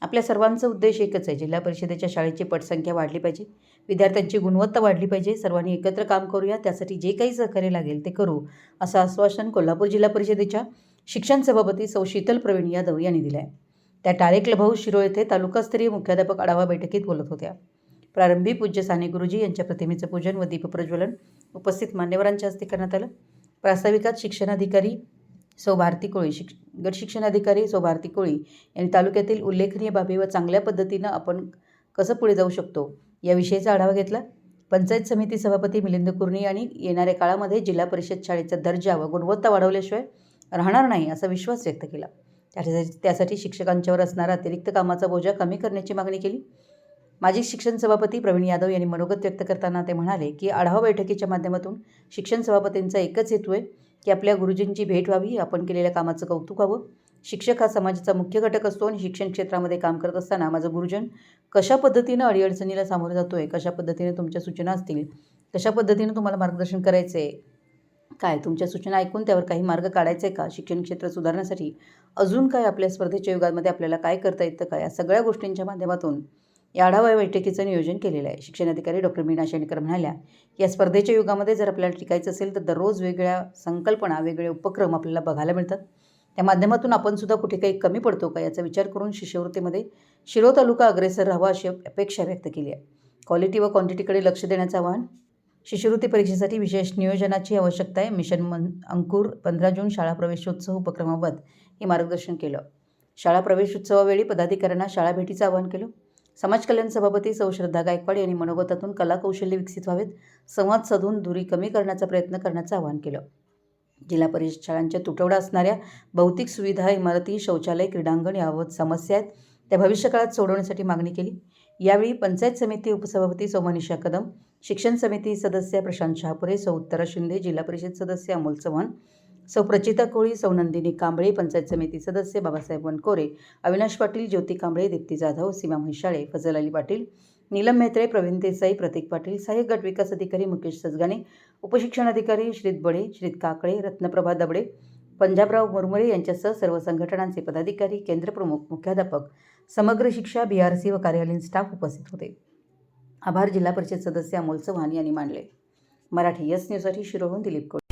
आपल्या सर्वांचा उद्देश एकच आहे, जिल्हा परिषदेच्या शाळेची पटसंख्या वाढली पाहिजे, विद्यार्थ्यांची गुणवत्ता वाढली पाहिजे. सर्वांनी एकत्र काम करूया, त्यासाठी जे काही सहकार्य लागेल ते करू, असं आश्वासन कोल्हापूर जिल्हा परिषदेच्या शिक्षण सभापती सौ शीतल प्रवीण यादव यांनी दिलं आहे. त्या टाळेकलभाऊ शिरोळ येथे तालुकास्तरीय मुख्याध्यापक आढावा बैठकीत बोलत होत्या. प्रारंभी पूज्य साने गुरुजी यांच्या प्रतिमेचं पूजन व दीपप्रज्वलन उपस्थित मान्यवरांच्या हस्ते करण्यात आलं. प्रास्ताविकात शिक्षणाधिकारी सौ भारती कोळी गट शिक्षणाधिकारी सौ भारती कोळी यांनी तालुक्यातील उल्लेखनीय बाबी व चांगल्या पद्धतीनं आपण कसं पुढे जाऊ शकतो याविषयीचा आढावा घेतला. पंचायत समिती सभापती मिलिंद कुर्णी यांनी येणाऱ्या काळामध्ये जिल्हा परिषद शाळेचा दर्जा व गुणवत्ता वाढवल्याशिवाय राहणार नाही असा विश्वास व्यक्त केला. त्यासाठी शिक्षकांच्यावर असणारा अतिरिक्त कामाचा बोजा कमी करण्याची मागणी केली. माजी शिक्षण सभापती प्रवीण यादव यांनी मनोगत व्यक्त करताना ते म्हणाले की आढावा बैठकीच्या माध्यमातून शिक्षण सभापतींचा एकच हेतू आहे की आपल्या गुरुजींची भेट व्हावी, आपण केलेल्या कामाचं कौतुक व्हावं. शिक्षक हा समाजाचा मुख्य घटक असतो आणि शिक्षण क्षेत्रामध्ये काम करत असताना माझं गुरुजन कशा पद्धतीनं अडीअडचणीला सामोरं जातो आहे, कशा पद्धतीने तुमच्या सूचना असतील, कशा पद्धतीनं तुम्हाला मार्गदर्शन करायचं आहे, काय तुमच्या सूचना ऐकून त्यावर काही मार्ग काढायचा आहे का, शिक्षण क्षेत्र सुधारण्यासाठी अजून काय आपल्या स्पर्धेच्या युगामध्ये आपल्याला काय करता येतं का, या सगळ्या गोष्टींच्या माध्यमातून या आढावा बैठकीचं नियोजन केलेलं आहे. शिक्षणाधिकारी डॉक्टर मीना शेणकर म्हणाल्या, या स्पर्धेच्या युगामध्ये जर आपल्याला टिकायचं असेल तर दररोज वेगळ्या संकल्पना, वेगळे उपक्रम आपल्याला बघायला मिळतात. त्या माध्यमातून आपण सुद्धा कुठे काही कमी पडतो का याचा विचार करून शिष्यवृत्तीमध्ये शिरोळ तालुका अग्रेसर राहावा अशी अपेक्षा व्यक्त केली आहे. क्वालिटी व क्वांटिटीकडे लक्ष देण्याचं आवाहन. शिष्यवृत्ती परीक्षेसाठी विशेष नियोजनाची आवश्यकता आहे. मिशन अंकुर 15 जून शाळा प्रवेशोत्सव उपक्रमाबाबत हे मार्गदर्शन केलं. शाळा प्रवेशोत्सवावेळी पदाधिकाऱ्यांना शाळा भेटीचं आवाहन केलं. समाज कल्याण सभापती सौ श्रद्धा गायकवाड यांनी मनोगतातून कला कौशल्य विकसित व्हावेत, संवाद साधून दूरी कमी करण्याचा प्रयत्न करण्याचं आवाहन केलं. जिल्हा परिषद शाळांच्या तुटवडा असणाऱ्या भौतिक सुविधा, इमारती, शौचालय, क्रीडांगण याबाबत समस्या आहेत, त्या भविष्यकाळात सोडवण्यासाठी मागणी केली. यावेळी पंचायत समिती उपसभापती सौ मनीषा कदम, शिक्षण समिती सदस्य प्रशांत शहापुरे, सौ उत्तरा शिंदे, जिल्हा परिषद सदस्य अमोल चव्हाण, सौ प्रचिता कोळी, सौ नंदिनी कांबळे, पंचायत समिती सदस्य बाबासाहेब वनकोरे, अविनाश पाटील, ज्योती कांबळे, दीप्ती जाधव, सीमा म्हैसाळे, फजल अली पाटील, नीलम मेत्रे, प्रवीण देसाई, प्रतीक पाटील, सहाय्यक गट विकास अधिकारी मुकेश सजगाने, उपशिक्षणाधिकारी श्रीत बडे, श्रीत काकळे, रत्नप्रभा दबडे, पंजाबराव मुरमुरे यांच्यासह सर्व संघटनांचे पदाधिकारी, केंद्रप्रमुख, मुख्याध्यापक, समग्र शिक्षा, BRC व कार्यालयीन स्टाफ उपस्थित होते. आभार जिल्हा परिषद सदस्य अमोल चव्हाण यांनी मानले. मराठी यस न्यूजसाठी शिरोळहून दिलीप कोळी.